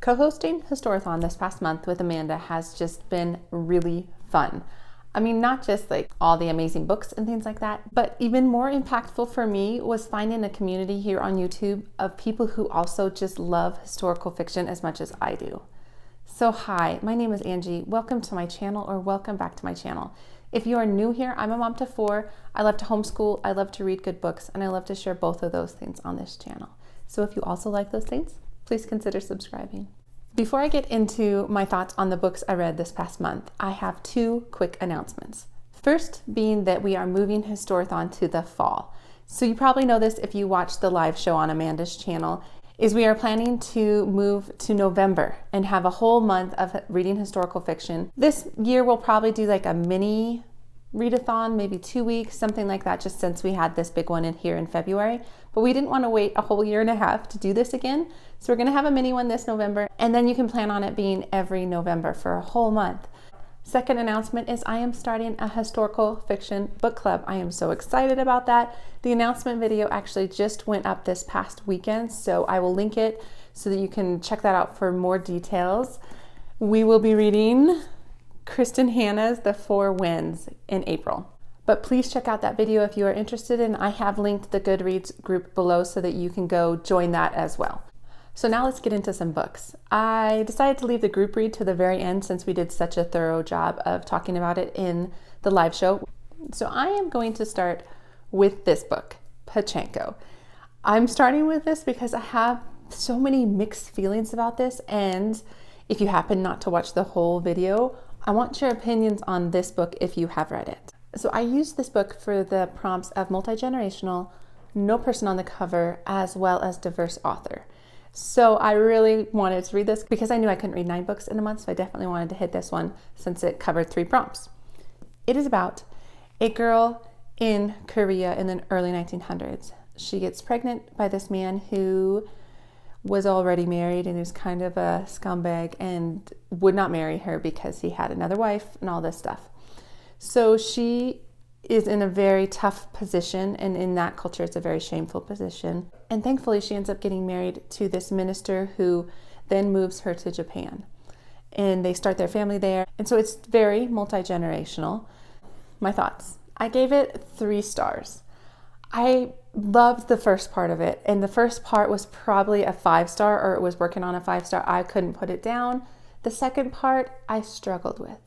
Co-hosting Historathon this past month with Amanda has just been really fun. I mean, not just like all the amazing books and things like that, but even more impactful for me was finding a community here on YouTube of people who also just love historical fiction as much as I do. So hi, my name is Angie. Welcome to my channel, or welcome back to my channel. If you are new here, I'm a mom to 4. I love to homeschool, I love to read good books, and I love to share both of those things on this channel. So if you also like those things, please consider subscribing. Before I get into my thoughts on the books I read this past month, I have 2 quick announcements. First being that we are moving Historathon to the fall. So you probably know this if you watched the live show on Amanda's channel, is we are planning to move to November and have a whole month of reading historical fiction. This year we'll probably do like a mini readathon, maybe 2 weeks, something like that, just since we had this big one in here in February. But we didn't want to wait a whole year and a half to do this again. So we're going to have a mini one this November, and then you can plan on it being every November for a whole month. Second announcement is I am starting a historical fiction book club. I am so excited about that. The announcement video actually just went up this past weekend, so I will link it so that you can check that out for more details. We will be reading Kristen Hanna's The Four Winds in April. But please check out that video if you are interested, and I have linked the Goodreads group below so that you can go join that as well. So now let's get into some books. I decided to leave the group read to the very end since we did such a thorough job of talking about it in the live show. So I am going to start with this book, Pachenko. I'm starting with this because I have so many mixed feelings about this, and if you happen not to watch the whole video, I want your opinions on this book if you have read it. So I used this book for the prompts of multi-generational, no person on the cover, as well as diverse author. So I really wanted to read this because I knew I couldn't read 9 books in a month, so I definitely wanted to hit this one since it covered 3 prompts. It is about a girl in Korea in the early 1900s. She gets pregnant by this man who was already married and was kind of a scumbag and would not marry her because he had another wife and all this stuff. So she is in a very tough position, and in that culture it's a very shameful position. And thankfully she ends up getting married to this minister who then moves her to Japan. And they start their family there. And so it's very multi-generational. My thoughts. I gave it 3 stars. I loved the first part of it, and the first part was probably a 5-star, or it was working on a 5-star. I couldn't put it down. The second part I struggled with.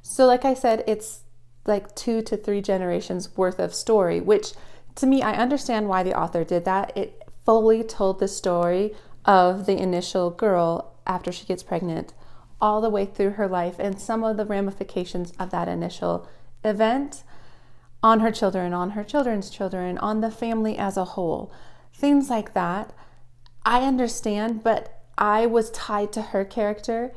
So like I said, it's like 2 to 3 generations worth of story, which to me, I understand why the author did that. It fully told the story of the initial girl after she gets pregnant, all the way through her life and some of the ramifications of that initial event on her children, on her children's children, on the family as a whole, things like that. I understand, but I was tied to her character,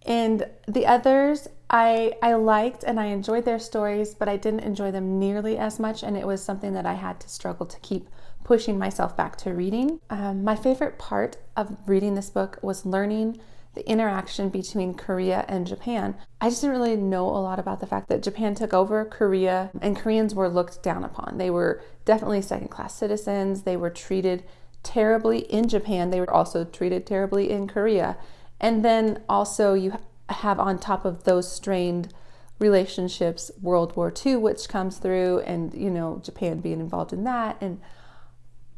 and the others I liked and I enjoyed their stories, but I didn't enjoy them nearly as much, and it was something that I had to struggle to keep pushing myself back to reading. My favorite part of reading this book was learning the interaction between Korea and Japan. I just didn't really know a lot about the fact that Japan took over Korea and Koreans were looked down upon. They were definitely second-class citizens. They were treated terribly in Japan. They were also treated terribly in Korea. And then also you have on top of those strained relationships World War II, which comes through, and Japan being involved in that, and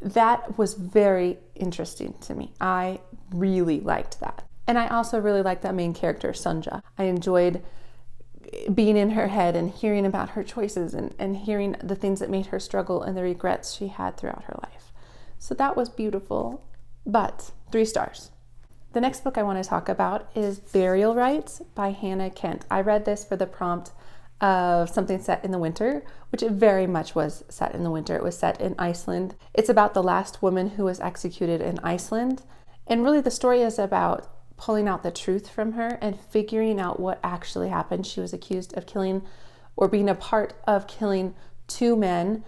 that was very interesting to me. I really liked that. And I also really liked that main character, Sunja. I enjoyed being in her head and hearing about her choices and hearing the things that made her struggle and the regrets she had throughout her life. So that was beautiful, but 3 stars. The next book I want to talk about is Burial Rites by Hannah Kent. I read this for the prompt of something set in the winter, which it very much was set in the winter. It was set in Iceland. It's about the last woman who was executed in Iceland. And really the story is about pulling out the truth from her and figuring out what actually happened. She was accused of killing, or being a part of killing, 2 men.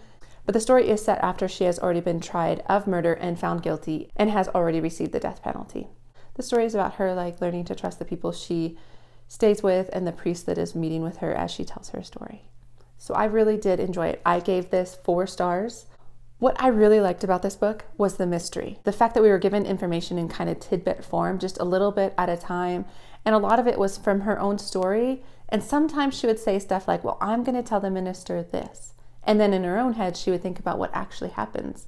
But the story is set after she has already been tried of murder and found guilty and has already received the death penalty. The story is about her learning to trust the people she stays with and the priest that is meeting with her as she tells her story. So I really did enjoy it. I gave this 4 stars. What I really liked about this book was the mystery. The fact that we were given information in kind of tidbit form, just a little bit at a time. And a lot of it was from her own story. And sometimes she would say stuff like, well, I'm going to tell the minister this. And then in her own head, she would think about what actually happens.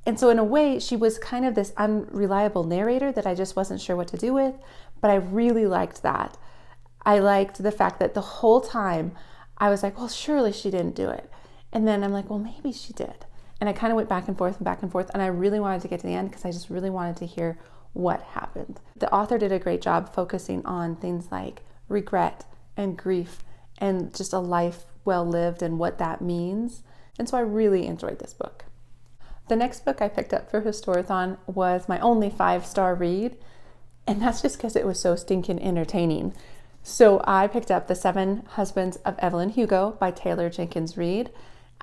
And so in a way, she was kind of this unreliable narrator that I just wasn't sure what to do with. But I really liked that. I liked the fact that the whole time I was like, well, surely she didn't do it. And then I'm like, well, maybe she did. And I kind of went back and forth and back and forth. And I really wanted to get to the end because I just really wanted to hear what happened. The author did a great job focusing on things like regret and grief and just a life well lived and what that means. And so I really enjoyed this book. The next book I picked up for Historathon was my only 5-star read. And that's just because it was so stinking entertaining. So I picked up The 7 Husbands of Evelyn Hugo by Taylor Jenkins Reid.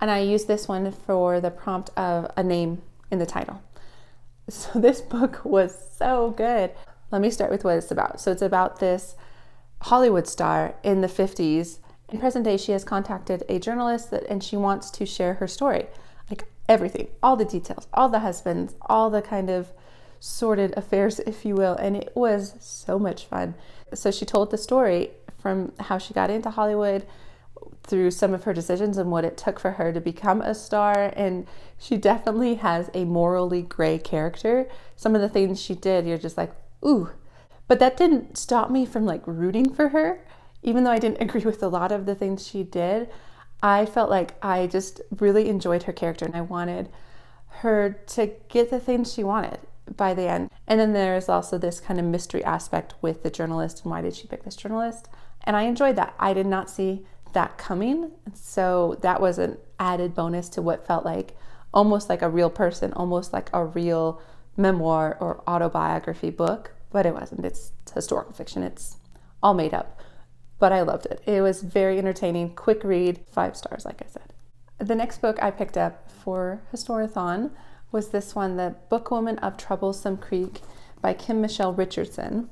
And I used this one for the prompt of a name in the title. So this book was so good. Let me start with what it's about. So it's about this Hollywood star in the 50s. In present day, she has contacted a journalist and she wants to share her story. Like everything, all the details, all the husbands, all the kind of sordid affairs, if you will. And it was so much fun. So she told the story from how she got into Hollywood, through some of her decisions and what it took for her to become a star. And she definitely has a morally gray character. Some of the things she did, you're just like, ooh. But that didn't stop me from like rooting for her. Even though I didn't agree with a lot of the things she did, I felt like I just really enjoyed her character and I wanted her to get the things she wanted by the end. And then there's also this kind of mystery aspect with the journalist and why did she pick this journalist? And I enjoyed that. I did not see that coming. So that was an added bonus to what felt like almost like a real person, almost like a real memoir or autobiography book, but it wasn't. It's historical fiction. It's all made up, but I loved it. It was very entertaining, quick read, 5 stars, like I said. The next book I picked up for Historathon was this one, The Bookwoman of Troublesome Creek by Kim Michelle Richardson.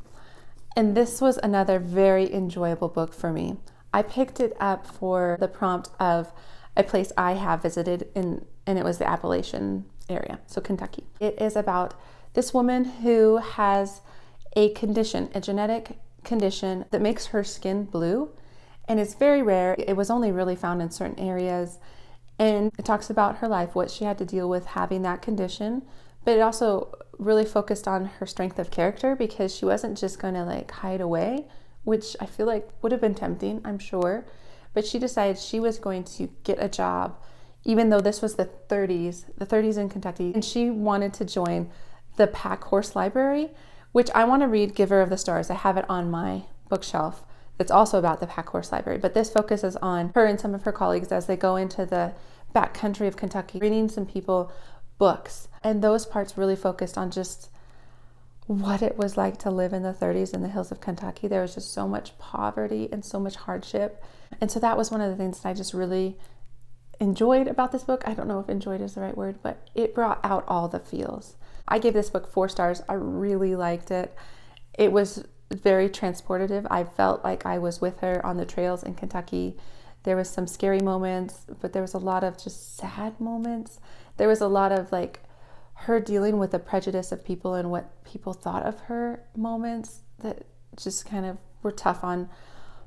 And this was another very enjoyable book for me. I picked it up for the prompt of a place I have visited and it was the Appalachian area, so Kentucky. It is about this woman who has a condition, a genetic condition that makes her skin blue, and it's very rare. It was only really found in certain areas, and it talks about her life, what she had to deal with having that condition, but it also really focused on her strength of character because she wasn't just going to like hide away, which I feel like would have been tempting, I'm sure. But she decided she was going to get a job, even though this was the 30s in Kentucky. And she wanted to join the Pack Horse Library, which I want to read Giver of the Stars. I have it on my bookshelf. It's also about the Pack Horse Library. But this focuses on her and some of her colleagues as they go into the back country of Kentucky, reading some people books. And those parts really focused on just what it was like to live in the 30s in the hills of Kentucky. There was just so much poverty and so much hardship. And so that was one of the things that I just really enjoyed about this book. I don't know if enjoyed is the right word, but it brought out all the feels. I gave this book 4 stars. I really liked it. It was very transportative. I felt like I was with her on the trails in Kentucky. There was some scary moments, but there was a lot of just sad moments. There was a lot of like her dealing with the prejudice of people and what people thought of her moments that just kind of were tough on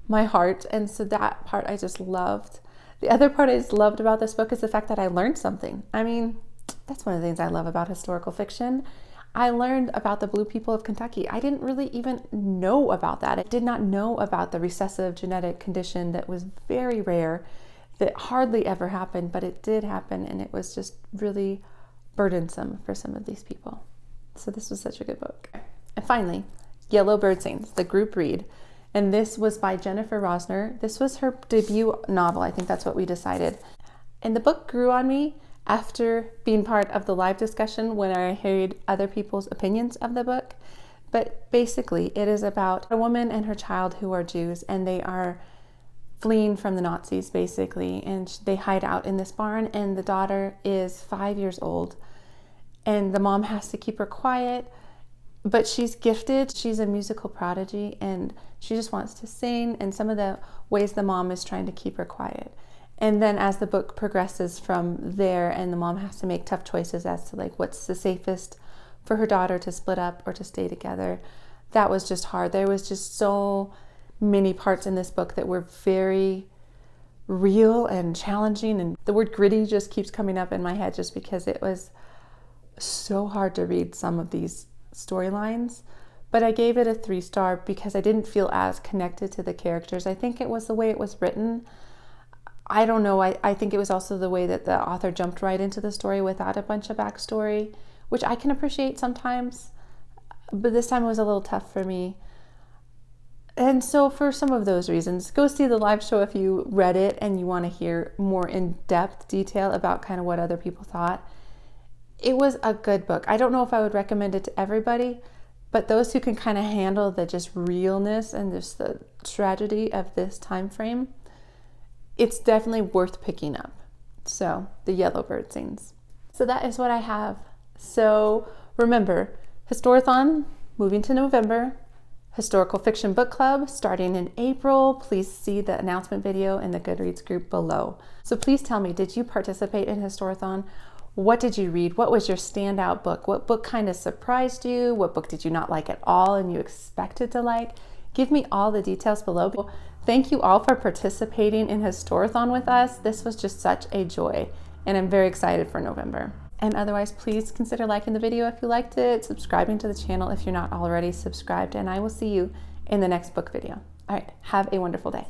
my heart. And so that part I just loved. The other part I just loved about this book is the fact that I learned something. I mean, that's one of the things I love about historical fiction. I learned about the blue people of Kentucky. I didn't really even know about that. I did not know about the recessive genetic condition that was very rare, that hardly ever happened, but it did happen, and it was just really burdensome for some of these people. So this was such a good book. And finally, Yellow Bird Sings, the group read. And this was by Jennifer Rosner. This was her debut novel. I think that's what we decided. And the book grew on me after being part of the live discussion when I heard other people's opinions of the book. But basically, it is about a woman and her child who are Jews, and they are fleeing from the Nazis, basically. And they hide out in this barn, and the daughter is 5 years old. And the mom has to keep her quiet, but she's gifted. She's a musical prodigy, and she just wants to sing. And some of the ways the mom is trying to keep her quiet. And then as the book progresses from there and the mom has to make tough choices as to like what's the safest for her daughter to split up or to stay together, that was just hard. There was just so many parts in this book that were very real and challenging, and the word gritty just keeps coming up in my head just because it was so hard to read some of these storylines. But I gave it a 3-star because I didn't feel as connected to the characters. I think it was the way it was written. I don't know, I think it was also the way that the author jumped right into the story without a bunch of backstory, which I can appreciate sometimes, but this time it was a little tough for me. And so for some of those reasons, go see the live show if you read it and you want to hear more in-depth detail about kind of what other people thought. It was a good book. I don't know if I would recommend it to everybody, but those who can kind of handle the just realness and just the tragedy of this time frame, it's definitely worth picking up. So, the yellow bird sings. So that is what I have. So remember, Historathon moving to November, Historical Fiction Book Club starting in April. Please see the announcement video in the Goodreads group below. So please tell me, did you participate in Historathon? What did you read? What was your standout book? What book kind of surprised you? What book did you not like at all and you expected to like? Give me all the details below. Thank you all for participating in Historathon with us. This was just such a joy, and I'm very excited for November. And otherwise, please consider liking the video if you liked it, subscribing to the channel if you're not already subscribed, and I will see you in the next book video. All right, have a wonderful day.